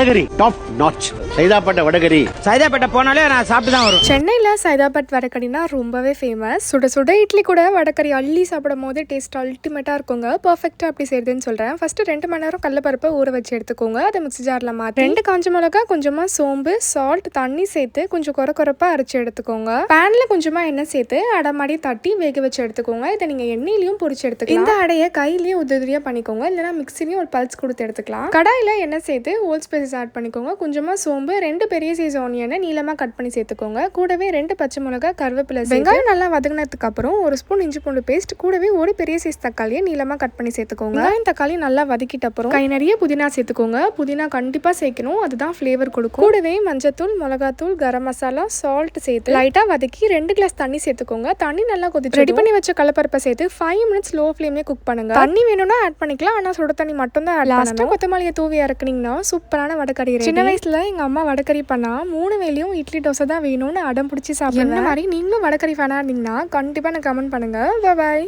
Vada curry top notch. Saidapet வடகரி. சைதாப்பேட்டை போனாலே நான் சாப்பிட்டு தான் வரும். சென்னையில் சைதாப்பேட் வடகரினா ரொம்பவே ஃபேமஸ். சுட சுட இட்லி கூட வடகரி அள்ளி சாப்பிடும் போது டேஸ்ட் அல்டிமேட்டாக இருக்குங்க. பர்ஃபெக்டாக அப்படி செய்யுதுன்னு சொல்கிறேன். ஃபஸ்ட்டு 2 மணி நேரம் கடலப்பருப்பை ஊற வச்சு எடுத்துக்கோங்க. அதை மிக்ஸி ஜாரில் மாற்றி 2 காஞ்ச மிளகா, கொஞ்சமாக சோம்பு, சால்ட், தண்ணி சேர்த்து கொஞ்சம் கொரப்பாக அரைச்சி எடுத்துக்கோங்க. பேனில் கொஞ்சமாக எண்ணெய் சேர்த்து அடை மாதிரி தட்டி வேக வச்சு எடுத்துக்கோங்க. இதை நீங்கள் எண்ணெயிலையும் பொரிச்சு எடுத்துக்கலாம். இந்த அடையை கையிலேயே உதவியாக பண்ணிக்கோங்க, இல்லைனா மிக்ஸிலையும் ஒரு பல்ஸ் கொடுத்து எடுத்துக்கலாம். கடாயில் எண்ணெய் சேர்த்து ஹோல் ஸ்பைசஸ் ஆட் பண்ணிக்கோங்க. கொஞ்சமாக சோம்பு, 2 பெரிய சைஸ் ஆனியனை நீளமாக கட் பண்ணி சேர்த்துக்கோங்க. கூடவே 2 பச்சை மிளகாய், கருவேப்பிலை, வெங்காயம் நல்லா வதங்கினதுக்கு அப்புறம் 1 ஸ்பூன் இஞ்சி பூண்டு பேஸ்ட், கூடவே 1 பெரிய சைஸ் தக்காளியை நீளமாக கட் பண்ணி சேர்த்துக்கோங்க. வெங்காயம் தக்காளி நல்லா வதக்கிட்ட அப்புறம் கை நிறைய புதினா சேர்த்துக்கோங்க. புதினா கண்டிப்பாக சேர்க்கணும், அதுதான் ஃப்ளேவர் கொடுக்கும். கூடவே மஞ்சத்தூள், மிளகாத்தூள், கரம் மசாலா, சால்ட் சேர்த்து லைட்டாக வதக்கி 2 கிளாஸ் தண்ணி சேர்த்துக்கோங்க. தண்ணி நல்லா கொதிச்சு ரெடி பண்ணி வச்ச கடலப்பருப்பை சேர்த்து 5 மினிட்ஸ் லோ ஃப்ளேம்லேயே குக் பண்ணுங்க. தண்ணி வேணும்னா ஆட் பண்ணிக்கலாம், ஆனால் சுட தண்ணி மட்டும் தான் ஆட் பண்ணணும். கொத்தமல்லியை தூவி இறக்குனீங்கன்னா சூப்பரான வடகரி. சின்ன வயசுல எங்க அம்மா வடகரி பண்ணா 3 வேளையும் இட்லி தோசை தான் வேணும்னு அடம் பிடிச்சி சாப்பிடுவேன். இந்த மாதிரி நீங்களும் வடகரி ஃபேனா இருந்தீங்கன்னா கண்டிப்பா எனக்கு கமெண்ட் பண்ணுங்க. பாய்.